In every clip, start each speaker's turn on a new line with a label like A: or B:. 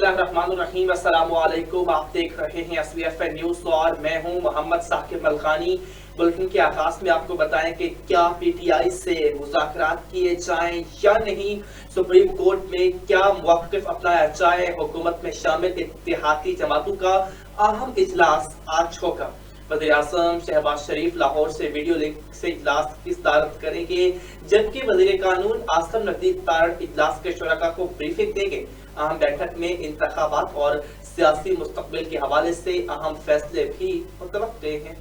A: बिस्मिल्लाहिर्रहमानिर्रहीम, अस्सलामु अलैकुम। आप देख रहे हैं SVFN न्यूज़ और मैं हूं मोहम्मद साकिब मलखानी। बुलेटिन के आगाज में आपको बताएं कि क्या PTI से मुज़ाकरात किए जाएं या नहीं, सुप्रीम कोर्ट में क्या मौक़िफ़ अपनाया जाए, हुकूमत में शामिल इत्तेहादी जमातों का अहम इजलास आज होगा। वज़ीर-ए-आज़म शहबाज शरीफ लाहौर से वीडियो लिंक से इजलास की सदारत करेंगे, जबकि वज़ीर-ए-कानून आसिम नज़ीर तारड़ इजलास के शुरका को ब्रीफिंग देंगे। अहम बैठक में इंतखाबात और सियासी मुस्तकबिल के हवाले से अहम फैसले भी मुतवक्के हैं।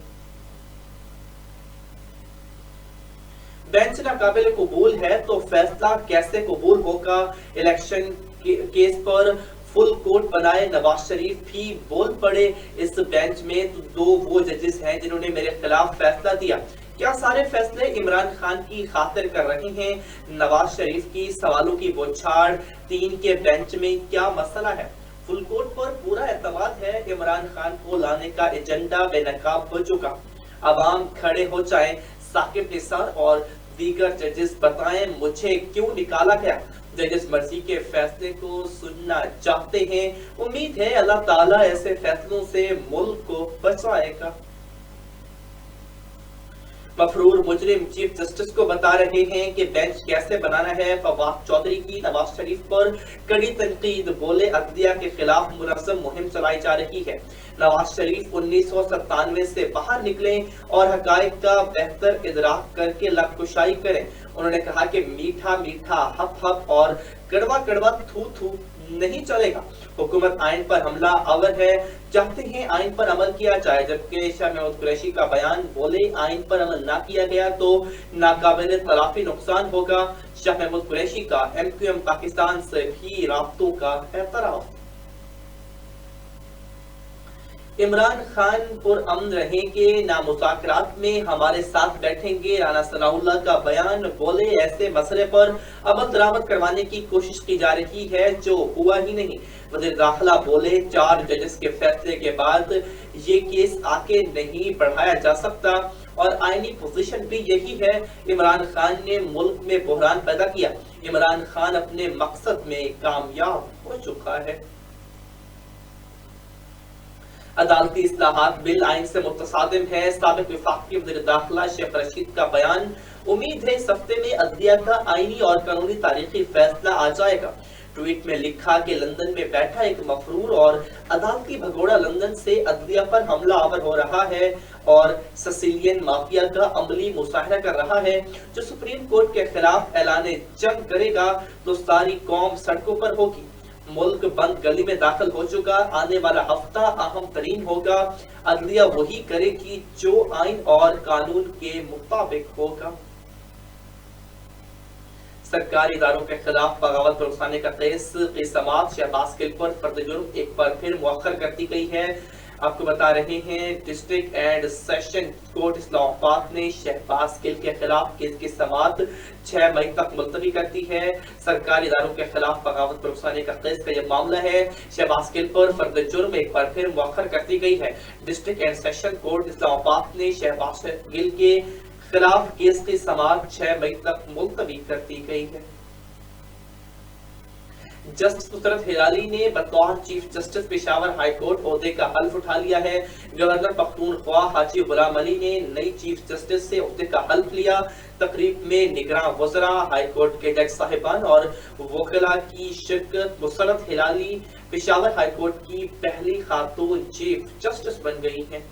A: बेंच नाकाबिल कबूल है तो फैसला कैसे कबूल होगा, इलेक्शन केस पर फुल कोर्ट बनाए नवाज शरीफ भी बोल पड़े। इस बेंच में तो दो वो जजेस हैं जिन्होंने मेरे खिलाफ फैसला दिया। क्या सारे फैसले इमरान खान की खातिर कर रहे हैं? नवाज शरीफ की सवालों की बौछार, 3 के बेंच में क्या मसला है? फुल कोर्ट पर पूरा एतमाद है, इमरान खान को लाने का एजेंडा बेनकाब हो चुका। अवाम खड़े हो जाएं, साकिब निसार और दीगर जजेस बताएं मुझे क्यों निकाला गया। जजेस मर्जी के फैसले को सुनना चाहते हैं। उम्मीद है अल्लाह ताला ऐसे फैसलों से मुल्क को बचाएगा। मफरूर मुजरिम चीफ जस्टिस को बता रहे हैं कि बेंच कैसे बनाना है। फवाद चौधरी की नवाज शरीफ पर कड़ी तनकीद, बोले अदलिया के खिलाफ मुनज़्ज़म मुहिम चलाई जा रही है। नवाज शरीफ 1997 से बाहर निकले और हकायक का बेहतर इदराक करके लबकुशाई करें। उन्होंने कहा कि मीठा मीठा हप हप और कड़वा कड़वा थू थू नहीं चलेगा। हुकूमत आइन पर हमला आवर है, चाहते हैं आइन पर अमल किया जाए। जबकि शाह महमूद कुरैशी का बयान, बोले आइन पर अमल ना किया गया तो नाकाबिल तलाफी नुकसान होगा। शाह महमूद कुरैशी का MQM पाकिस्तान से भी राब्तों का एतराफ। इमरान खान पुरअमन रहेंगे, ना मुज़ाकरात में हमारे साथ बैठेंगे। राना सनाउल्लाह का बयान, बोले ऐसे मसले पर अमल दरामद करवाने की कोशिश की जा रही है जो हुआ ही नहीं। वज़ीर दाखिला बोले 4 जजेस के फैसले के बाद ये केस आगे नहीं बढ़ाया जा सकता और आईनी पोजीशन भी यही है। इमरान खान ने मुल्क में बहरान पैदा किया। इमरान खान अपने मकसद में कामयाब हो चुका है। अदालती इस्लाहात बिल आइन से मुतसादिम है, साबिक वफाकी वज़ीर दाखिला शेख रशीद का बयान। उम्मीद है इस हफ्ते में अदलिया का आईनी और कानूनी तारीखी फैसला आ जाएगा। ट्वीट में लिखा कि लंदन में बैठा एक मफरूर और अदालती भगोड़ा लंदन से अदलिया पर हमला आवर हो रहा है और सिसिलियन माफिया का अमली मुसाहरा कर रहा है। जो सुप्रीम कोर्ट के खिलाफ ऐलान जंग करेगा तो सारी कौम सड़कों पर होगी। मुल्क बंद गली में दाखिल हो चुका। आने वाला हफ्ता अहम तरीन होगा। अदलिया वही करेगी जो आइन और कानून के मुताबिक होगा। सरकारी इदारों के खिलाफ बगावत पर उकसाने का केस की समाअत शहबाज गिल पर फर्द जुर्म एक बार फिर मुअख्खर कर दी गई है। आपको बता रहे हैं district and session court Islamabad ने शहबाज गिल के खिलाफ केस की समाअत 6 मई तक मुलतवी कर दी है। सरकारी इदारों के खिलाफ बगावत पर उकसाने का केस का यह मामला है। शहबाज गिल पर फर्द जुर्म एक बार फिर मुअख्खर कर दी गई है। District and session court Islamabad ने शहबाज गिल के खिलाफ केस की समाअत 6 मई तक मुलतवी कर दी गई है। जस्टिस नुसरत हिलाली ने बतौर chief justice Peshawar high court ओहदे का हल्फ उठा लिया है। गवर्नर पख्तूनख्वा हाजी गुलाम अली ने नई चीफ जस्टिस से ओहदे का हल्फ लिया। तकरीब में निगरान वज़रा, हाई कोर्ट के जज साहिबान और वकला की शिरकत। नुसरत हिलाली पेशावर हाई कोर्ट की पहली खातून चीफ जस्टिस बन गई हैं।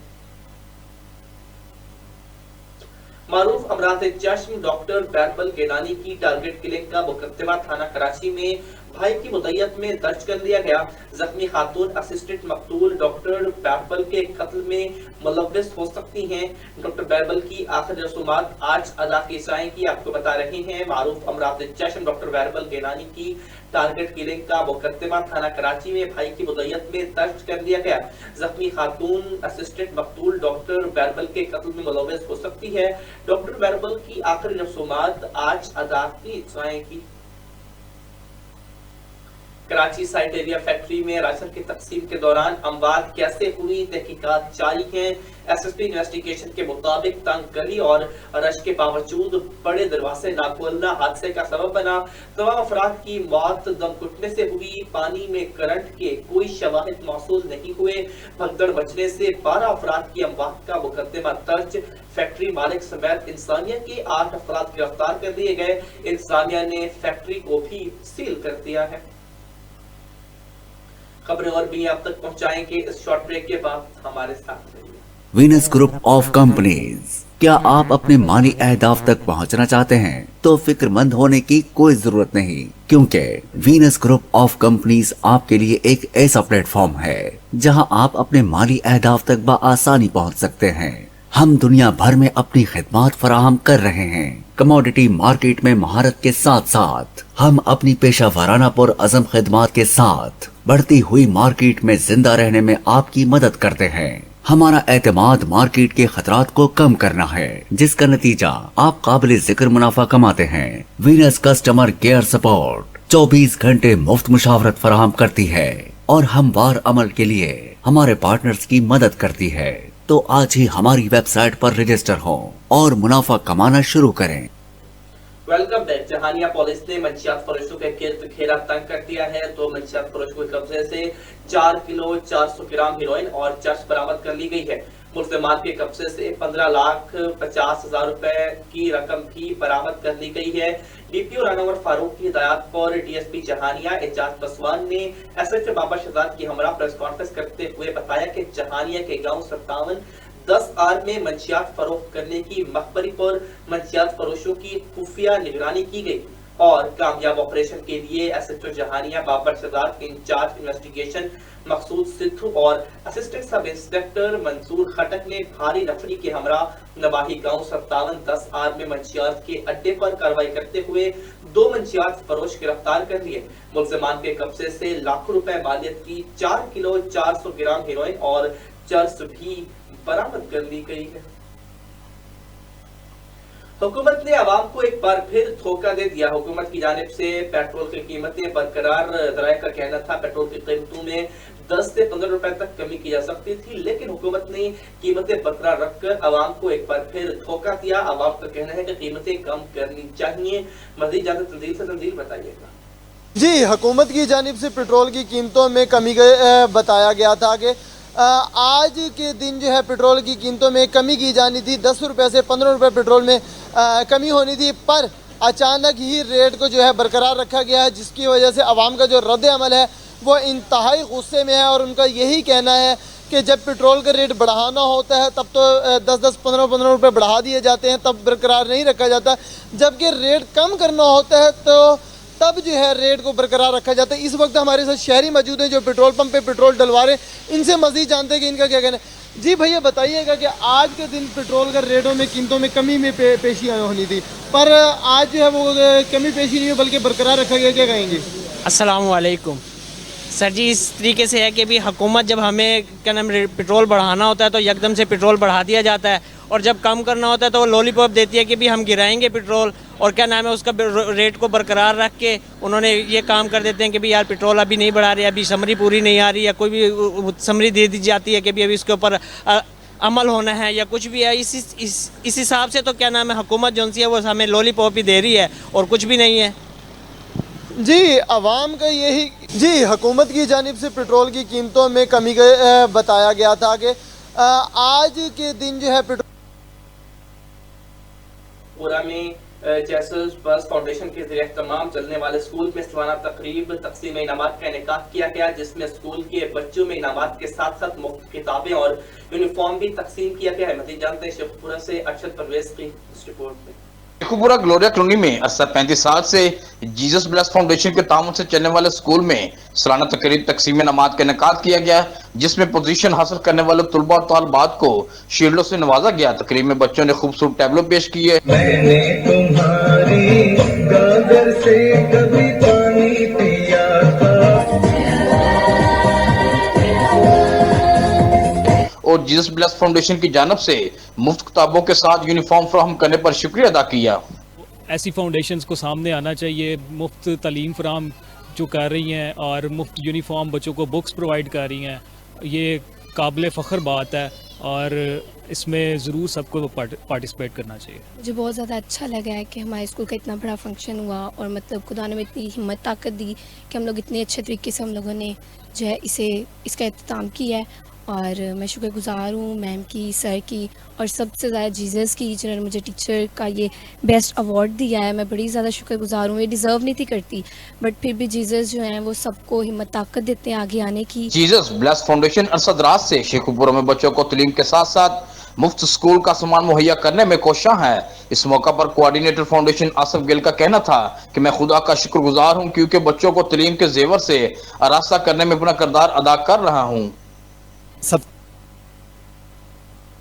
A: मारूफ अमराज चश्म डॉक्टर बैरबल गिलानी की टारगेट किलिंग का मुकदमा थाना कराची में भाई की मुद्दत में दर्ज कर लिया गया। जख्मी खातून असिस्टेंट मकतूल डॉक्टर बैरबल के कत्ल में मुलव्विस हो सकती हैं। डॉक्टर बैरबल की आखिरी रसूमात आज अदा की जाएंगी। आपको बता रहे हैं मारूफ अमराज चश्म डॉक्टर बैरबल गिलानी की टारगेट किलिंग का मुकदमा थाना कराची में भाई की मुद्दत में दर्ज कर लिया गया। जख्मी खातून असिस्टेंट मकतूल डॉक्टर बैरबल के कत्ल में मुलव्विस हो सकती है। डॉक्टर बैरबल की आखिरी रसूमात आज अदा की जाएंगी। कराची साइटेरिया फैक्ट्री में राशन की तकसीम के दौरान अमवात कैसे हुई, तहकीकात जारी है। एसएसपी इन्वेस्टिगेशन के मुताबिक तंग गली और रश के बावजूद बड़े दरवाजे न खोलना हादसे का सबब बना। तमाम अफराद की मौत दम घुटने से हुई। पानी में करंट के कोई शवाहिद मौसूल नहीं हुए। भगदड़ मचने से 12 अफराद की अमवात का मुकदमा दर्ज। फैक्ट्री मालिक समेत इंसानिया के 8 अफराद गिरफ्तार कर लिए गए। इंसानिया ने फैक्ट्री को भी सील कर दिया है। खबरें और भी आप तक पहुंचाएंगे इस शॉर्ट ब्रेक के बाद, हमारे साथ रहिए।
B: वीनस ग्रुप ऑफ कंपनीज, क्या आप अपने माली अहदाफ तक पहुंचना चाहते हैं? तो फिक्रमंद होने की कोई जरूरत नहीं, क्योंकि वीनस ग्रुप ऑफ कंपनीज आपके लिए एक ऐसा प्लेटफॉर्म है जहां आप अपने माली अहदाफ तक बआसानी पहुंच सकते हैं। हम दुनिया भर में अपनी खिदमत फराहम कर रहे हैं। कमोडिटी मार्केट में महारत के साथ साथ हम अपनी पेशा वाराना पुर अज़म खिदमत के साथ बढ़ती हुई मार्केट में जिंदा रहने में आपकी मदद करते हैं। हमारा एतमाद मार्केट के खतरात को कम करना है, जिसका नतीजा आप काबिल जिक्र मुनाफा कमाते हैं। वीनस कस्टमर केयर सपोर्ट 24 घंटे मुफ्त मुशावरत फराहम करती है और हमवार अमल के लिए हमारे पार्टनर्स की मदद करती है। तो आज ही हमारी वेबसाइट पर रजिस्टर हों और मुनाफा कमाना शुरू करें।
A: Welcome back. जहानिया पुलिस ने मंशियात फरोशों के गिरद घेरा तंग कर दिया है। तो मंशियात फरोशों के कब्जे से 4 किलो 400 ग्राम हेरोइन और चर्च बरामद कर ली गई है। मुल्ज़िमात के कब्जे से 15,50,000 रुपए की रकम भी बरामद कर ली गई है। डीपीओ रानावर फारूक की हिदायत पर डीएसपी जहानिया एजाज पसवान ने एसएचओ बाबा शहजाद की हमरा प्रेस कॉन्फ्रेंस करते हुए बताया कि जहानिया के गांव 57 10 आर में मंशियात फरोख्त करने की मखबरी पर मंशियात फरोशों की खुफिया निगरानी की गई और कामयाब ऑपरेशन के लिए SHO Jahania Babar Shahzad, incharge investigation Maqsood Sidhu और असिस्टेंट सब इंस्पेक्टर मंसूर खटक ने भारी नफरी के हमरा नवाही गांव 57 10 आर में मंशियात के अड्डे पर कार्रवाई करते हुए 2 मंशियात फरोश गिरफ्तार कर लिए। मुल्ज़िमान के कब्जे से लाखों रुपए मालियत की 4 किलो 400 ग्राम हेरोइन और चर्च भी बरामद कर ली गई है। हुकूमत ने आवाम को एक बार फिर धोखा दे दिया। हुकूमत की जानिब से पेट्रोल की कीमतें बरकरार, ज़राए का कहना था पेट्रोल की कीमतों में 10 से 15 रुपए तक कमी की जा सकती थी, लेकिन हुकूमत ने कीमतें बरकरार रखकर आवाम को एक बार फिर धोखा दिया। आवाम का कहना है कि कीमतें कम करनी चाहिए। मज़ीद जानते तंजील से, तंजील बताइएगा।
C: जी, हुकूमत की जानिब से पेट्रोल की कीमतों में कमी बताया गया था कि आज के दिन जो है पेट्रोल की कीमतों में कमी की जानी थी। 10 रुपये से 15 रुपये पेट्रोल में कमी होनी थी, पर अचानक ही रेट को जो है बरकरार रखा गया है, जिसकी वजह से आवाम का जो रद्द अमल है वो इंतहाई गुस्से में है। और उनका यही कहना है कि जब पेट्रोल का रेट बढ़ाना होता है तब तो 10-10, 15-15 रुपये बढ़ा दिए जाते हैं, तब बरकरार नहीं रखा जाता। जबकि रेट कम करना होता है तो तब जो है रेट को बरकरार रखा जाता है। इस वक्त हमारे साथ शहरी मौजूद हैं जो पेट्रोल पंप पे पेट्रोल डलवा रहे हैं। इनसे मज़ीद जानते हैं कि इनका क्या कहना है। जी भैया, बताइएगा कि आज के दिन पेट्रोल का रेटों में कीमतों में कमी में पेशी होनी थी, पर आज जो है वो कमी पेशी नहीं है बल्कि बरकरार रखा गया, क्या कहेंगे?
D: अस्सलाम वालेकुम सर जी, इस तरीके से है कि भी हुकूमत जब हमें क्या नाम पेट्रोल बढ़ाना होता है तो एकदम से पेट्रोल बढ़ा दिया जाता है, और जब कम करना होता है तो वो लॉलीपॉप देती है कि भी हम गिराएंगे पेट्रोल, और क्या नाम है उसका रेट को बरकरार रख के उन्होंने ये काम कर देते हैं कि भी यार पेट्रोल अभी नहीं बढ़ा रहे, अभी समरी पूरी नहीं आ रही, या कोई भी समरी दे दी जाती है कि भी अभी इसके ऊपर अमल होना है या कुछ भी है। इस हिसाब से तो क्या नाम है हुकूमत जो सी है वो हमें लॉलीपॉप ही दे रही है और कुछ भी नहीं है।
C: जी, आवाम का यही जी हुकूमत की जानिब से पेट्रोल की कीमतों में कमी बताया गया था कि आज के दिन जो है पेट्रोल
A: पूरा में जैसल बस फाउंडेशन के ज़रिए तमाम चलने वाले स्कूल में सालाना तकरीब तकसीम इनामात का इनेकाद किया गया, जिसमें स्कूल के बच्चों में इनामात के साथ साथ मुफ्त किताबें और यूनिफॉर्म भी तकसीम किया गया है। मज़ीद जानते हैं शेखपुरा से अरशद परवेज की इस रिपोर्ट में।
E: शेखपुरा ग्लोरिया कॉलोनी में 35 साल से जीसस ब्लेस फाउंडेशन के तामुन से चलने वाले स्कूल में सालाना तकरीब तकसीम नमाज का इनेकाद किया गया, जिसमें पोजीशन हासिल करने वाले तुलबा और तालबात को शील्डों से नवाजा गया। तकरीब में बच्चों ने खूबसूरत टैबलो पेश किए। मैंने तुम्हारी गागर से कभी पानी पिया था और जीसस ब्लेस फाउंडेशन की जानिब से मुफ्त किताबों के साथ यूनिफॉर्म फराहम करने पर शुक्रिया अदा किया।
F: ऐसी फाउंडेशंस को सामने आना चाहिए, मुफ्त तालीम फराहम जो कर रही हैं और मुफ्त यूनिफॉर्म बच्चों को बुक्स प्रोवाइड कर रही हैं, ये काबिल फ़ख्र बात है और इसमें ज़रूर सबको पार्टिसिपेट करना चाहिए।
G: मुझे बहुत ज़्यादा अच्छा लगा है कि हमारे स्कूल का इतना बड़ा फंक्शन हुआ और मतलब खुदा ने इतनी हिम्मत ताकत दी कि हम लोग इतने अच्छे तरीके से हम लोगों ने जो है इसका इख्तिताम किया है। और मैं शुक्रगुज़ार हूँ मैम की, सर की और सबसे ज़्यादा जीसस की, जिन्होंने मुझे टीचर का ये बेस्ट अवार्ड दिया है। मैं बड़ी ज़्यादा शुक्रगुज़ार हूँ। ये डिज़र्व नहीं थी करती, बट फिर भी जीसस जो हैं वो सबको हिम्मत ताकत देते हैं आगे आने की।
E: जीसस ब्लेस फाउंडेशन अरसदराज से शेखुपुरा में बच्चों को तालीम के साथ साथ मुफ्त स्कूल का सामान मुहैया करने में कोशां है। इस मौका पर कोऑर्डिनेटर फाउंडेशन आसिफ गिल का कहना था कि मैं खुदा का शुक्रगुजार हूँ क्योंकि बच्चों को तालीम के जेवर से आरास्ता करने में अपना किरदार अदा कर रहा हूँ।
C: सब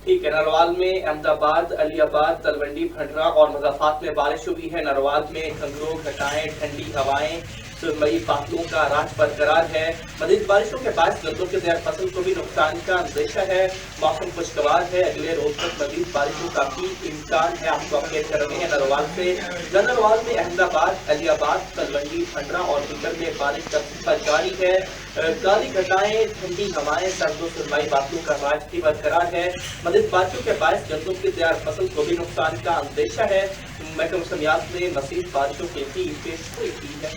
A: ठीक है। नरवाल में अहमदाबाद, अलीआबाद, तलवंडी, भंडरा और मुजफ्फराबाद में बारिश हुई है। नरवाल में खंगरों, घटाएं, ठंडी हवाएं, सुरमई बादलों का राज बरकरार है। मजीद बारिशों के बाद गन्नों के ज़ैर फसल को भी नुकसान का अंदेशा है। मौसम खुशगवार है। अगले रोज तक मजीद बारिशों का भी इम्कान है। आपको अपडेट कर रहे हैं नरवाल से। नरवाल में अहमदाबाद, अलीआबाद, तलवंडी, भंडरा और बिकर में बारिश का जारी है। काली घटाएं, ठंडी हवाएं, सर्द सुरमई बादलों का राज भी बरकरार है। मजीद बारिशों के बाद गन्नों की तैयार फसल को भी नुकसान का अंदेशा है। महकमा मौसमियात ने मजीद बारिशों की भी पेशगोई की है।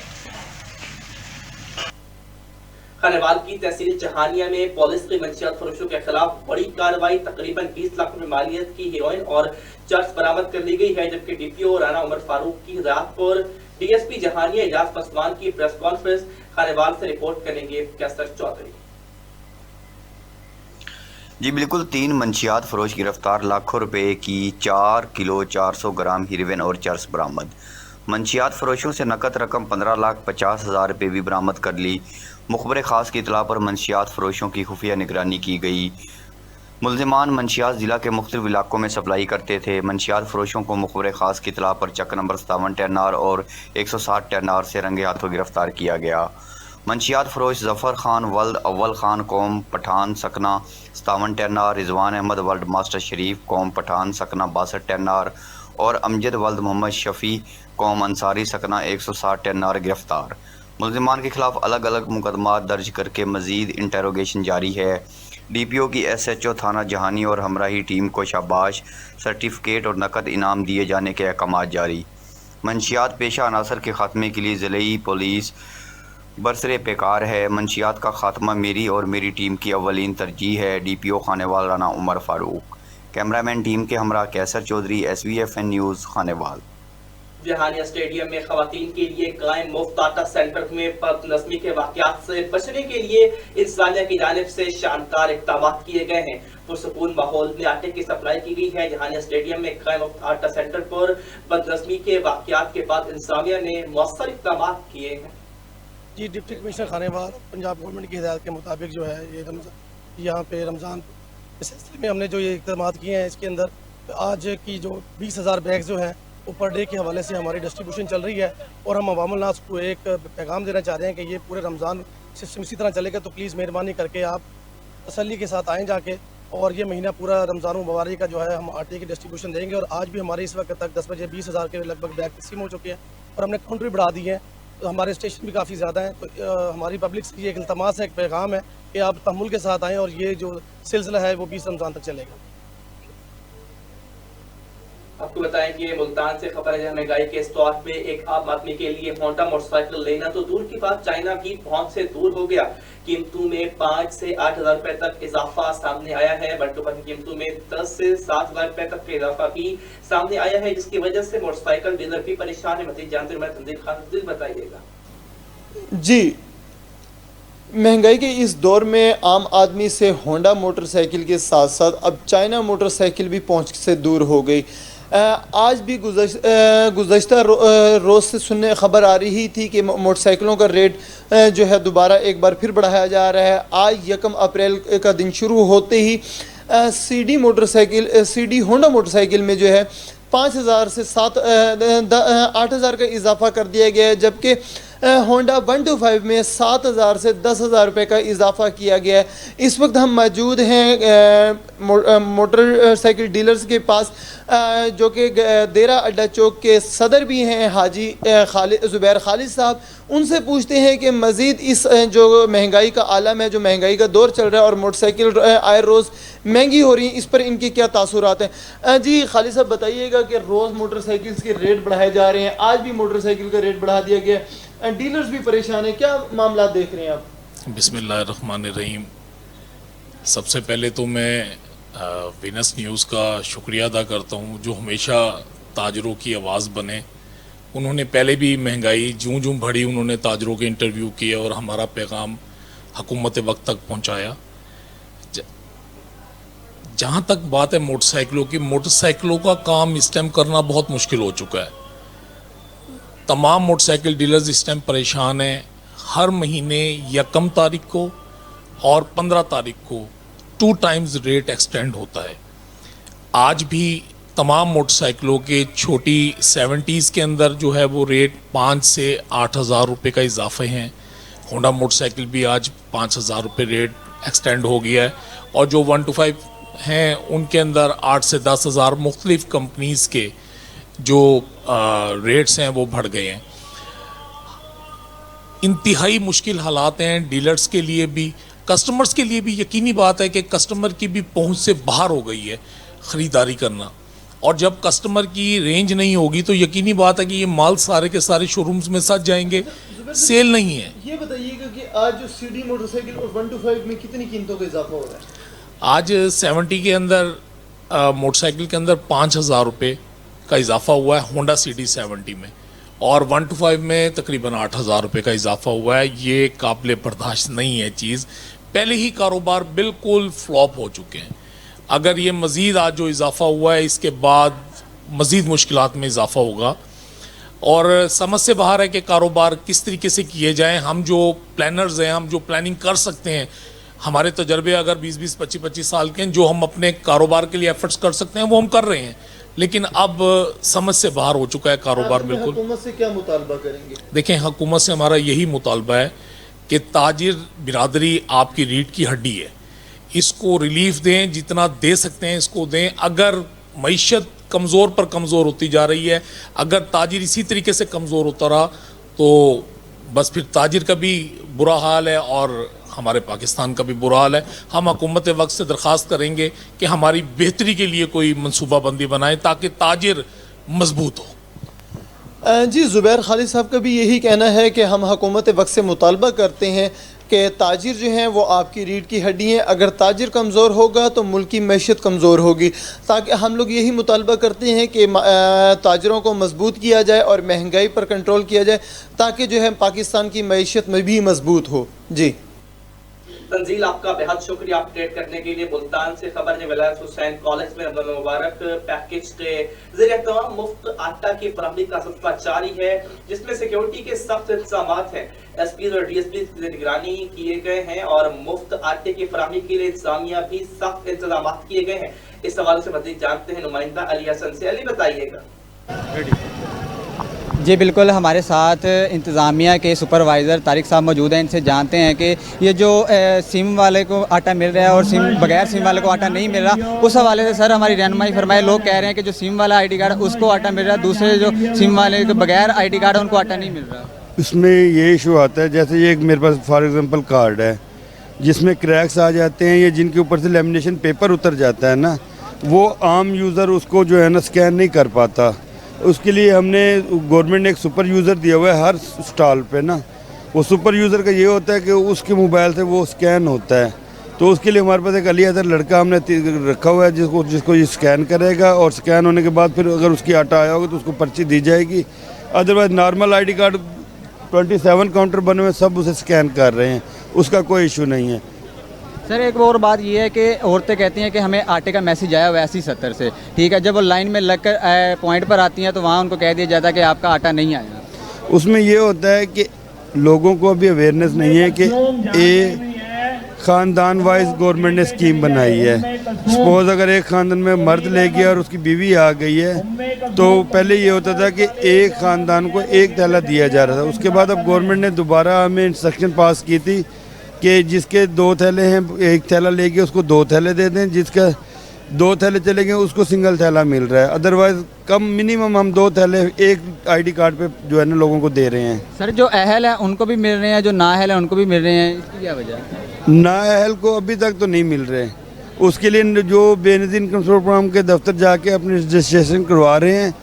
A: खानेवाल की तहसील जहानिया में पुलिस की मंशियात फरोशों के खिलाफ बड़ी कार्रवाई। तकरीबन 20 लाख रुपए मालियत की हेरोइन और चर्च बरामद कर ली गई है, जबकि डीपीओ राना उमर फारूक की हिदायत पर डीएसपी जहानिया इजाज पसवान की प्रेस कॉन्फ्रेंस खानेवाल से रिपोर्ट करेंगे कैसर चौधरी।
H: जी बिल्कुल, 3 मंशियात फरोश गिरफ्तार, लाखों रुपए की 4 किलो 400 ग्राम हीरोइन और चर्स बरामद। मंशियात फरोशों से नकद रकम 15,50,000 रुपये भी बरामद कर ली। मुखबर ख़ास की इतला पर मंशियात फरोशों की खुफिया निगरानी की गई। मुलजिमान मंशियात ज़िला के मुख्तलिफ इलाकों में सप्लाई करते थे। मंशियात फरोशों को मुखबर ख़ास की इतला पर चक नंबर 57 10R और 160 10R से रंगे हाथों गिरफ्तार किया गया। मंशियात फरोश ज़फ़र खान वल्द अव्वल खान कौम पठान सकना 57 10R, रिजवान अहमद वल्द मास्टर शरीफ कौम पठान सकना 62 10R और अमजद वल्द मोहम्मद शफ़ी कौम अंसारी सकना 160 10R गिरफ्तार। मुलजिमान के खिलाफ अलग अलग मुकदमा दर्ज करके मज़ीद इंटेरोगेशन जारी है। डीपीओ की SHO थाना जहानी और हमराही टीम को शाबाश, सर्टिफिकेट और नकद इनाम दिए जाने के अहकाम जारी। मंशियात पेशा अनासर के ख़ात्मे के लिए ज़िले पुलिस बरसरे पेकार है। मंशियात का ख़ात्मा मेरी और मेरी टीम की अव्वलीन तरजीह है। DPO Khanewal Rana Umar Farooq. Cameraman team के हमरा Qaiser Chaudhry, SVFN news Khanewal.
A: Jahania stadium में खवातीन के लिए कायम मुफ्त आटा सेंटर में बदनज़मी के वाक़यात से बचने के लिए इंसानिया की जानिब से शानदार इक़दाम किए गए हैं। पुरसकून माहौल में आटे की सप्लाई की गई है। जहानिया स्टेडियम में कायम मुफ्त आटा सेंटर पर बदनज़मी के वाक़यात के बाद इंसानिया ने मौसर इक़दाम किए हैं।
I: जी, deputy commissioner Khanewal Punjab government की हिदायत के मुताबिक जो है ये यहाँ पे रमज़ान इस सिलसिले में हमने जो ये इक़दाम किए हैं, इसके अंदर आज की जो 20,000 बैग जो हैं वो पर डे के हवाले से हमारी डिस्ट्रीब्यूशन चल रही है और हम अवामुल नास को एक पैगाम देना चाह रहे हैं कि ये पूरे रमज़ान सिस्टम इसी तरह चलेगा। तो प्लीज़ मेहरबानी करके आप तसल्ली के साथ आएँ जाके, और ये महीना पूरा रमज़ान मुबारक का जो है हम आटे की डिस्ट्रीब्यूशन देंगे। और आज भी हमारे इस वक्त तक 10 बजे 20,000 के लगभग बैग तस्लीम हो चुके हैं और हमने काउंटर भी बढ़ा दी है। तो हमारे स्टेशन भी काफ़ी ज़्यादा हैं। तो हमारी पब्लिक से ये एक इल्तमास है, एक पैगाम है कि आप तहम्मुल के साथ आएँ और ये जो सिलसिला है वो 20 रमज़ान तक चलेगा।
A: आपको बताएं कि मुल्तान से खबर है, महंगाई के इस दौर में एक आम आदमी के लिए होंडा मोटरसाइकिल लेना तो दूर की बात, चाइना की पहुंच से दूर हो गया। कीमतों में 5 से 8,000 रुपए तक इजाफा सामने आया है। बंटोपा की कीमतों में 10 से 7,000 रुपए तक का इजाफा भी सामने आया है, जिसकी वजह से मोटरसाइकिल डीलर भी परेशान है। मजीद जानते हुए तंजील खान बताइएगा।
C: जी, महंगाई के इस दौर में आम आदमी से होंडा मोटरसाइकिल के साथ साथ अब चाइना मोटरसाइकिल भी पहुंच से दूर हो गई। आज भी गुज़श्ता रोज़ से सुनने खबर आ रही थी कि मोटरसाइकिलों का रेट जो है दोबारा एक बार फिर बढ़ाया जा रहा है। आज 1 अप्रैल का दिन शुरू होते ही CD होंडा मोटरसाइकिल में जो है 5,000 से 8,000 का इजाफा कर दिया गया है, जबकि होंडा 125 में 7,000 से 10,000 रुपये का इजाफा किया गया है। इस वक्त हम मौजूद हैं मोटरसाइकिल डीलर्स के पास, जो कि देरा अड्डा चौक के सदर भी हैं, हाजी ज़ुबैर खालिद साहब। उनसे पूछते हैं कि मज़ीद इस जो महंगाई का आलम है, जो महंगाई का दौर चल रहा है और मोटरसाइकिल आए रोज़ महंगी हो रही हैं, इस पर इनके क्या तासुरात हैं। जी खालिद साहब बताइएगा कि रोज़ मोटरसाइकिल के रेट बढ़ाए जा रहे हैं, आज भी मोटरसाइकिल का रेट बढ़ा दिया गया, डीलर्स भी परेशान हैं, क्या मामला देख रहे हैं आप?
J: बिस्मिल्लाहिर्रहमानिर्रहीम। सबसे पहले तो मैं वीनस न्यूज़ का शुक्रिया अदा करता हूँ, जो हमेशा ताजरों की आवाज़ बने। उन्होंने पहले भी महंगाई जूं जूं बढ़ी, उन्होंने ताजरों के इंटरव्यू किए और हमारा पैगाम हुकूमत वक्त तक पहुँचाया। जहाँ तक बात है मोटरसाइकिलों की, मोटरसाइकिलों का काम इस टाइम करना बहुत मुश्किल हो चुका है। तमाम मोटरसाइकिल डीलर्स इस टाइम परेशान हैं। हर महीने यकम तारीख को और 15 तारीख को 2 टाइम्स रेट एक्सटेंड होता है। आज भी तमाम मोटरसाइकिलों के छोटी 70s के अंदर जो है वो रेट 5 से 8,000 रुपये का इजाफे हैं। होंडा मोटरसाइकिल भी आज 5,000 रुपये रेट एक्सटेंड हो गया है और जो 125 हैं उनके अंदर 8 से 10,000 मुख्तलिफ कंपनीज़ के जो रेट्स हैं वो बढ़ गए हैं। इंतहाई मुश्किल हालात हैं डीलर्स के लिए भी, कस्टमर्स के लिए भी। यकीनी बात है कि कस्टमर की भी पहुंच से बाहर हो गई है ख़रीदारी करना, और जब कस्टमर की रेंज नहीं होगी तो यकीनी बात है कि ये माल सारे के सारे शोरूम्स में सज जाएंगे, सेल नहीं है।
C: ये बताइएगा कि आज जो सीडी मोटरसाइकिल और 125 में कितनी कीमतों का इजाफा हो रहा है?
J: आज 70 के अंदर मोटरसाइकिल के अंदर 5,000 रुपये का इजाफा हुआ है होंडा CD 70 में, और 125 में तकरीबन 8,000 रुपये का इजाफा हुआ है। ये काबिल बर्दाश्त नहीं है चीज़। पहले ही कारोबार बिल्कुल फ्लॉप हो चुके हैं। अगर ये मज़ीद आज जो इजाफा हुआ है इसके बाद मज़ीद मुश्किलात में इजाफा होगा, और समझ से बाहर है कि कारोबार किस तरीके से किए जाएं। हम जो प्लानर्स हैं, हम जो प्लानिंग कर सकते हैं, हमारे तजर्बे अगर 20-20, 25-25 साल के हैं, जो हम अपने कारोबार के लिए एफर्ट्स कर सकते हैं वो हम कर रहे हैं, लेकिन अब समझ से बाहर हो चुका है कारोबार बिल्कुल।
C: हुकूमत से क्या मुतालबा करेंगे?
J: देखें, हुकूमत से हमारा यही मुतालबा है कि ताजिर बिरादरी आपकी रीढ़ की हड्डी है, इसको रिलीफ दें, जितना दे सकते हैं इसको दें। अगर मईशत कमज़ोर पर कमज़ोर होती जा रही है, अगर ताजिर इसी तरीके से कमज़ोर होता रहा तो बस फिर ताजिर का भी बुरा हाल है और हमारे पाकिस्तान का भी बुरा हाल है। हम हुकूमत वक्त से दरख्वास्त करेंगे कि हमारी बेहतरी के लिए कोई मनसूबाबंदी बनाए ताकि ताजिर मजबूत हो।
C: जी ज़ुबैर खालिद साहब का भी यही कहना है कि हम हुकूमत वक्त से मुतालबा करते हैं कि ताजिर जो हैं वो आपकी रीढ़ की हड्डी हैं। अगर ताजिर कमज़ोर होगा तो मुल्क की मैशत कमज़ोर होगी, ताकि हम लोग यही मुतालबा करते हैं कि ताजिरों को मजबूत किया जाए और महंगाई पर कंट्रोल किया जाए, ताकि जो है पाकिस्तान की मैशत में भी मजबूत हो। जी
A: तंजील, आपका बेहद शुक्रिया अपडेट करने के लिए। मुल्तान से खबर ने विलायत हुसैन कॉलेज में रमज़ान मुबारक पैकेज के ज़रिए तमाम मुफ्त आटा की फराहमी का सिलसिला जारी है, जिसमें सिक्योरिटी के सख्त इंतजाम हैं। SP और DSP की निगरानी किए गए हैं और मुफ्त आटे की फराहमी के लिए इंतजामिया भी सख्त इंतजाम किए गए हैं। इस हवाले से मज़ीद जानते हैं नुमाइंदा अली हसन से। अली, बताइएगा।
K: जी बिल्कुल, हमारे साथ इंतज़ामिया के सुपरवाइज़र तारिक साहब मौजूद हैं। इनसे जानते हैं कि ये जो सिम वाले को आटा मिल रहा है और बगैर सिम वाले को आटा नहीं मिल रहा, उस हवाले से सर हमारी रहनुमाई फरमाए। लोग कह रहे हैं कि जो सिम वाला ID कार्ड उसको आटा मिल रहा है, दूसरे जो सिम वाले के बगैर ID कार्ड है उनको आटा नहीं मिल रहा।
L: इसमें ये इशू आता है, जैसे ये एक मेरे पास फॉर एग्ज़ाम्पल कार्ड है जिसमें क्रैक्स आ जाते हैं या जिनके ऊपर से लेमिनेशन पेपर उतर जाता है ना, वो आम यूज़र उसको जो है ना स्कैन नहीं कर पाता। उसके लिए हमने गवर्नमेंट ने एक सुपर यूज़र दिया हुआ है हर स्टॉल पे ना। वो सुपर यूज़र का ये होता है कि उसके मोबाइल से वो स्कैन होता है, तो उसके लिए हमारे पास एक अली अदर लड़का हमने रखा हुआ है जिसको ये स्कैन करेगा, और स्कैन होने के बाद फिर अगर उसकी आटा आया होगा तो उसको पर्ची दी जाएगी। Otherwise normal ID card 27 counter बने हुए सब उसे स्कैन कर रहे हैं, उसका कोई इशू नहीं है।
K: सर एक और बात ये है कि औरतें कहती हैं कि हमें आटे का मैसेज आया हुआ है 80-70 से, ठीक है, जब वो लाइन में लगकर पॉइंट पर आती हैं तो वहाँ उनको कह दिया जाता है कि आपका आटा नहीं आया। उसमें
L: ये होता है कि लोगों को अभी अवेयरनेस नहीं है कि ख़ानदान वाइज गवर्नमेंट ने स्कीम बनाई है। सपोज़ अगर एक ख़ानदान में मर्द ले गया और उसकी बीवी आ गई है तो पहले ये होता था कि एक ख़ानदान को एक थैला दिया जा रहा था। उसके बाद अब गवर्नमेंट ने दोबारा हमें इंस्ट्रक्शन पास की थी कि जिसके 2 थैले हैं एक थैला ले गया उसको 2 थैले दे दें, जिसका 2 थैले चले गए उसको सिंगल थैला मिल रहा है। अदरवाइज़ कम मिनिमम हम 2 थैले एक आईडी कार्ड पे जो है ना लोगों को दे रहे हैं।
K: सर जो अहल है उनको भी मिल रहे हैं, जो नाअहल है उनको भी मिल रहे हैं, इसकी क्या वजह है?
L: नाअहल को अभी तक तो नहीं मिल रहे। उसके लिए जो बेनज़ीर इनकम सपोर्ट प्रोग्राम के दफ्तर जाके अपने रजिस्ट्रेशन करवा रहे हैं,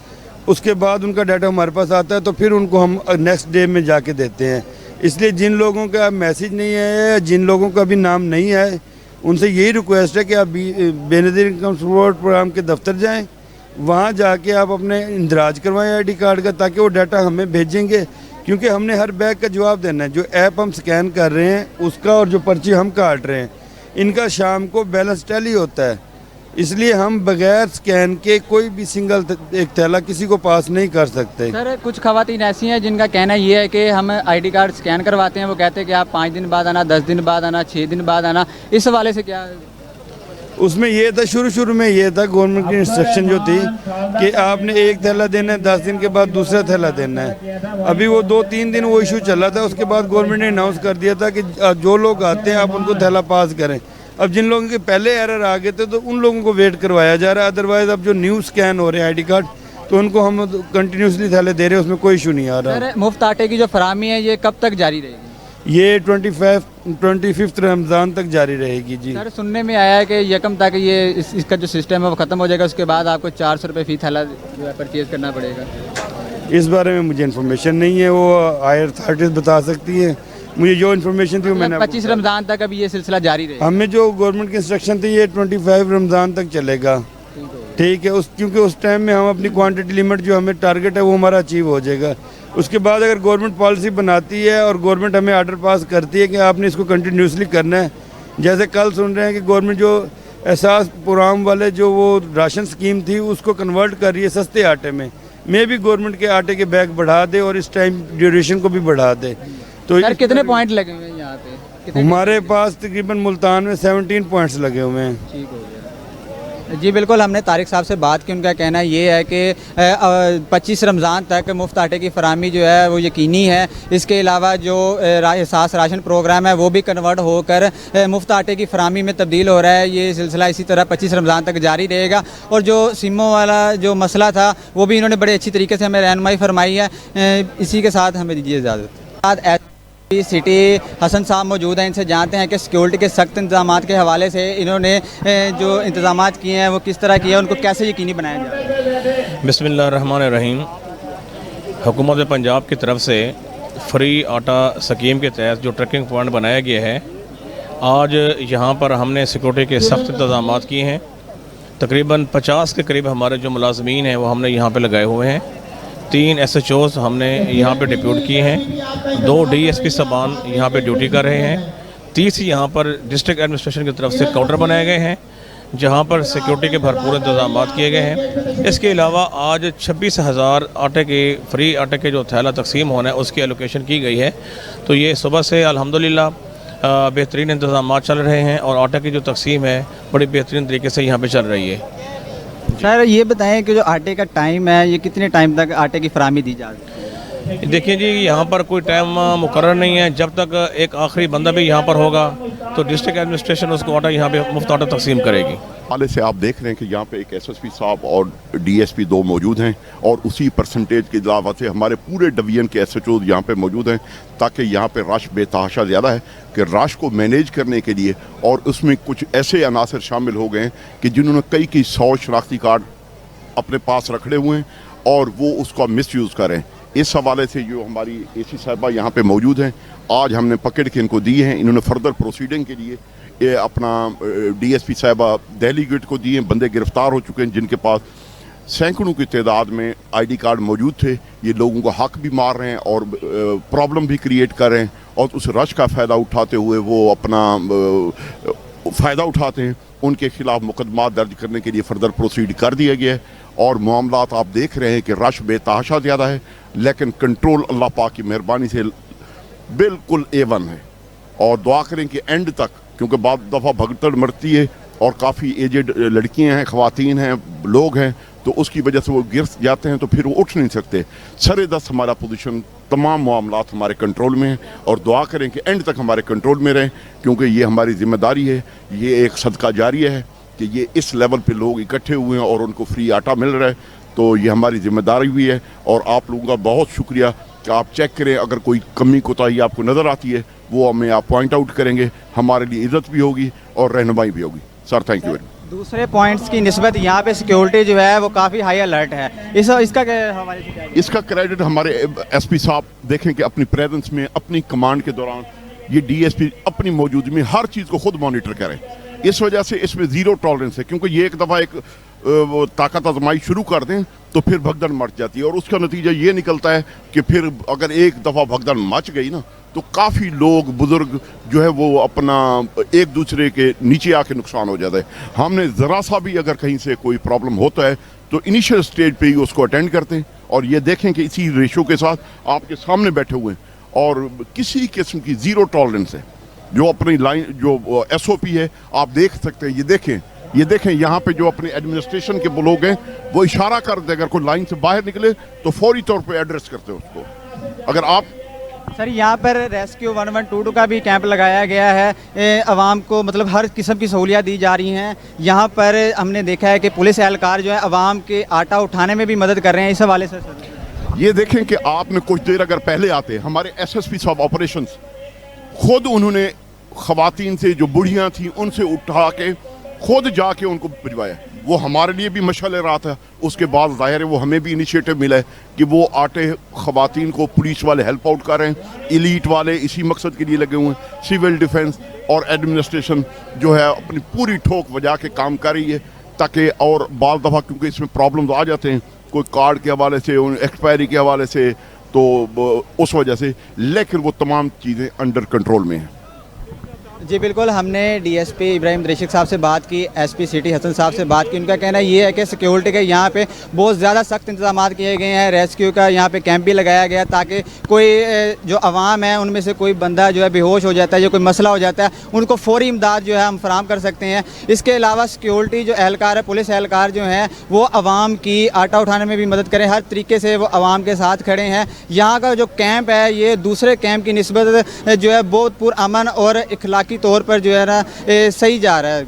L: उसके बाद उनका डाटा हमारे पास आता है तो फिर उनको हम नेक्स्ट डे में जाके देते हैं। इसलिए जिन लोगों का मैसेज नहीं आया, जिन लोगों का अभी नाम नहीं आए, उनसे यही रिक्वेस्ट है कि आप बेनज़ीर इनकम सपोर्ट प्रोग्राम के दफ्तर जाएं, वहाँ जाके आप अपने इंदराज करवाएं आईडी कार्ड का, ताकि वो डाटा हमें भेजेंगे, क्योंकि हमने हर बैग का जवाब देना है। जो ऐप हम स्कैन कर रहे हैं उसका और जो पर्ची हम काट रहे हैं इनका शाम को बैलेंस टैली होता है। इसलिए हम बगैर स्कैन के कोई भी सिंगल एक थैला किसी को पास नहीं कर सकते।
K: सर कुछ खवातीन ऐसी हैं जिनका कहना ये है कि हम आईडी कार्ड स्कैन करवाते हैं, वो कहते हैं कि आप 5 दिन बाद आना, 10 दिन बाद आना, 6 दिन बाद आना। इस हवाले से क्या?
L: उसमें ये था शुरू में ये था गवर्नमेंट की इंस्ट्रक्शन जो थी कि आपने एक थैला देना है, 10 दिन के बाद दूसरा थैला देना है। अभी वो 2-3 दिन वो इशू चला था, उसके बाद गवर्नमेंट ने अनाउंस कर दिया था कि जो लोग आते हैं आप उनको थैला पास करें। अब जिन लोगों के पहले एरर आ गए थे तो उन लोगों को वेट करवाया जा रहा है। अदरवाइज अब जो न्यू स्कैन हो रहे हैं आईडी कार्ड तो उनको हम कंटिन्यूसली थैले दे रहे हैं, उसमें कोई इशू नहीं आ रहा।
K: सर मुफ्त आटे की जो फराहमी है ये कब तक जारी रहेगी?
L: ये 25 रमज़ान तक जारी रहेगी जी।
K: सर सुनने में आया है कि यकम तक ये इसका जो सिस्टम है वो ख़त्म हो जाएगा, उसके बाद आपको 400 रुपये फ़ी थैला जो है परचेज़ करना पड़ेगा।
L: इस बारे में मुझे इन्फॉर्मेशन नहीं है, वो हायर अथॉरिटीज़ बता सकती है। मुझे जो इन्फॉर्मेशन थी वो मैंने
K: 25 रमज़ान तक अभी ये सिलसिला जारी रहेगा।
L: हमें जो गवर्नमेंट की इंस्ट्रक्शन थी ये 25 रमज़ान तक चलेगा, ठीक है। क्योंकि उस टाइम में हम अपनी क्वांटिटी लिमिट जो हमें टारगेट है वो हमारा अचीव हो जाएगा। उसके बाद अगर गवर्नमेंट पॉलिसी बनाती है और गवर्नमेंट हमें आर्डर पास करती है कि आपने इसको कंटिन्यूसली करना है, जैसे कल सुन रहे हैं कि गवर्नमेंट जो एहसास प्रोग्राम वाले जो वो राशन स्कीम थी उसको कन्वर्ट कर रही है सस्ते आटे में भी गवर्नमेंट के आटे के बैग बढ़ा दे और इस टाइम ड्यूरेशन को भी बढ़ा दे। तो
K: सर कितने पॉइंट लगे हुए हैं यहाँ पे?
L: हमारे पास तकरीबन मुल्तान में 17 पॉइंट्स लगे हुए हैं।
K: ठीक हो गया जी। बिल्कुल हमने तारिक साहब से बात की, उनका कहना ये है कि 25 रमज़ान तक मुफ्त आटे की फराहमी जो है वो यकीनी है। इसके अलावा जो एहसास राशन प्रोग्राम है वो भी कन्वर्ट होकर मुफ्त आटे की फराहमी में तब्दील हो रहा है। ये सिलसिला इसी तरह 25 रमज़ान तक जारी रहेगा। और जो सिमों वाला जो मसला था वो भी इन्होंने बड़े अच्छी तरीके से हमें रहनुमाई फरमाई है। इसी के साथ हमें दीजिए इजाज़त। सिटी हसन साहब मौजूद हैं, इनसे जानते हैं कि सिक्योरिटी के सख्त इंतजाम के हवाले से इन्होंने जो इंतजाम किए हैं वो किस तरह किए हैं, उनको कैसे यकीनी बनाया जाए।
M: बिस्मिल्लाहिर्रहमानिर्रहीम। हुकूमत पंजाब की तरफ से फ्री आटा स्कीम के तहत जो ट्रैकिंग पॉइंट बनाया गया है, आज यहाँ पर हमने सिक्योरिटी के सख्त इंतजाम किए हैं। तकरीबन 50 के करीब हमारे जो मुलाजमीन हैं वो हमने यहाँ पर लगाए हुए हैं। 3 SHOs हमने यहाँ पे डिप्यूट किए हैं, 2 DSP साहबान यहाँ पे ड्यूटी कर रहे हैं, 30 यहाँ पर डिस्ट्रिक्ट एडमिनिस्ट्रेशन की तरफ से काउंटर बनाए गए हैं जहाँ पर सिक्योरिटी के भरपूर इंतजाम किए गए हैं। इसके अलावा आज 26,000 आटे के फ्री आटे के जो थैला तकसीम होना है उसकी एलोकेशन की गई है। तो ये सुबह से अल्हम्दुलिल्लाह बेहतरीन इंतजाम चल रहे हैं और आटे की जो तकसीम है बड़ी बेहतरीन तरीके से यहाँ पर चल रही है।
K: सर ये बताएं कि जो आटे का टाइम है ये कितने टाइम तक आटे की फराहमी दी जाती है?
M: देखिए जी, यहाँ पर कोई टाइम मुकर्रर नहीं है। जब तक एक आखिरी बंदा भी यहाँ पर होगा तो डिस्ट्रिक्ट एडमिनिस्ट्रेशन उसको आटा यहाँ पे मुफ्त आटा तकसीम करेगी।
N: हाले से आप देख रहे हैं कि यहाँ पे एक SSP साहब और DSP 2 मौजूद हैं और उसी परसेंटेज के अलावा से हमारे पूरे डिवीजन के SHO यहाँ पे मौजूद हैं, ताकि यहाँ पे रश बेतहाशा ज़्यादा है कि रश को मैनेज करने के लिए। और उसमें कुछ ऐसे अनासर शामिल हो गए हैं कि जिन्होंने कई 100 शनाख्ती कार्ड अपने पास रखड़े हुए हैं और वो उसका मिसयूज़ करें। इस हवाले से जो हमारी AC साहिबा यहाँ पे मौजूद हैं, आज हमने पकड़ के इनको दिए हैं। इन्होंने फर्दर प्रोसीडिंग के लिए ये अपना DSP साहिबा दिल्ली गेट को दिए। बंदे गिरफ्तार हो चुके हैं जिनके पास सैकड़ों की तादाद में ID कार्ड मौजूद थे। ये लोगों का हक भी मार रहे हैं और प्रॉब्लम भी क्रिएट कर रहे हैं और उस रश का फ़ायदा उठाते हुए वो अपना फ़ायदा उठाते हैं। उनके खिलाफ मुकदमा दर्ज करने के लिए फर्दर प्रोसीड कर दिया गया है और मामलात आप देख रहे हैं कि रश बेतहाशा ज़्यादा है, लेकिन कंट्रोल अल्लाह पाक की मेहरबानी से बिल्कुल A1 है। और दुआ करें कि एंड तक क्योंकि बाद दफ़ा भगदड़ मरती है और काफ़ी एजेड लड़कियां हैं, ख़वातीन हैं, लोग हैं, तो उसकी वजह से वो गिर जाते हैं तो फिर वो उठ नहीं सकते। सरे दस हमारा पोजीशन तमाम मामलात हमारे कंट्रोल में है और दुआ करें कि एंड तक हमारे कंट्रोल में रहें, क्योंकि ये हमारी ज़िम्मेदारी है, ये एक सदका जारिया है कि ये इस लेवल पे लोग इकट्ठे हुए हैं और उनको फ्री आटा मिल रहा है, तो ये हमारी ज़िम्मेदारी भी है। और आप लोगों का बहुत शुक्रिया कि आप चेक करें, अगर कोई कमी कोताही आपको नज़र आती है वो हमें आप पॉइंट आउट करेंगे, हमारे लिए इज़्ज़त भी होगी और रहनुमाई भी होगी। Sir thank you very much.
K: दूसरे पॉइंट्स की निस्बत यहाँ पे सिक्योरिटी जो है वो काफ़ी हाई अलर्ट है, इसका क्या हमारे से क्या है?
N: इसका क्रेडिट हमारे एसपी साहब देखें कि अपनी प्रेजेंस में, अपनी कमांड के दौरान ये डीएसपी अपनी मौजूदगी में हर चीज़ को खुद मॉनिटर करें। इस वजह से इसमें ज़ीरो टॉलरेंस है, क्योंकि ये एक दफ़ा एक ताकत आजमाई शुरू कर दें तो फिर भगदड़ मच जाती है और उसका नतीजा ये निकलता है कि फिर अगर एक दफ़ा भगदड़ मच गई ना तो काफ़ी लोग बुज़ुर्ग जो है वो अपना एक दूसरे के नीचे आके नुकसान हो जाता है। हमने ज़रा सा भी अगर कहीं से कोई प्रॉब्लम होता है तो इनिशियल स्टेज पे ही उसको अटेंड करते हैं और ये देखें कि इसी रेशो के साथ आपके सामने बैठे हुए हैं और किसी किस्म की ज़ीरो टॉलरेंस है। जो अपनी लाइन जो SOP है आप देख सकते हैं, ये देखें यहाँ पे जो अपने एडमिनिस्ट्रेशन के लोग हैं वो इशारा कर दे, अगर कोई लाइन से बाहर निकले तो फौरी तौर पे एड्रेस करते हैं उसको। अगर आप
K: सर यहाँ पर रेस्क्यू 1122 का भी कैंप लगाया गया है, आवाम को मतलब हर किस्म की सहूलियात दी जा रही हैं। यहाँ पर हमने देखा है कि पुलिस एहलकार जो है आवाम के आटा उठाने में भी मदद कर रहे हैं। इस हवाले से सर
N: ये देखें कि आपने कुछ देर अगर पहले आते, हमारे SSP साहब ऑपरेशंस खुद उन्होंने ख़वातीन से जो बुढ़ियाँ थी उनसे उठा के खुद जाके उनको भिजवाया। वो हमारे लिए भी मशल रहा था, उसके बाद ज़ाहिर है वो हमें भी इनिशिएटिव मिला है कि वो आटे ख़वातीन को पुलिस वाले हेल्प आउट कर रहे हैं, एलीट वाले इसी मकसद के लिए लगे हुए हैं। सिविल डिफेंस और एडमिनिस्ट्रेशन जो है अपनी पूरी ठोक बजा के काम कर रही है, ताकि और बाल दफ़ा क्योंकि इसमें प्रॉब्लम आ जाते हैं कोई कार्ड के हवाले से, एक्सपायरी के हवाले से, तो उस वजह से, लेकिन वो तमाम चीज़ें अंडर कंट्रोल में हैं।
K: जी बिल्कुल, हमने DSP इब्राहिम दरिशिक साहब से बात की, SP सिटी हसन साहब से बात की। उनका कहना ये है कि सिक्योरिटी के यहाँ पे बहुत ज़्यादा सख्त इंतजाम किए गए हैं। रेस्क्यू का यहाँ पे कैंप भी लगाया गया ताकि कोई जो आवाम है उनमें से कोई बंदा जो है बेहोश हो जाता है, जो कोई मसला हो जाता है, उनको फ़ौरी इमदाद जो है हम फराम कर सकते हैं। इसके अलावा सिक्योरिटी जो एहलकार है, पुलिस एहलकार जो हैं वो आवाम की आटा उठाने में भी मदद करें, हर तरीके से वो आवाम के साथ खड़े हैं। यहाँ का जो कैंप है ये दूसरे कैंप की निस्बत जो है बहुत पुरअमन और इखलाकी तौर पर जो है ना सही जा रहा है।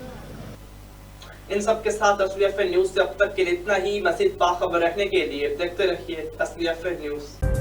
A: इन सब के साथ असली FM न्यूज़ से अब तक के लिए इतना ही। मज़ीद बाखबर रहने के लिए देखते रहिए असली FM न्यूज़।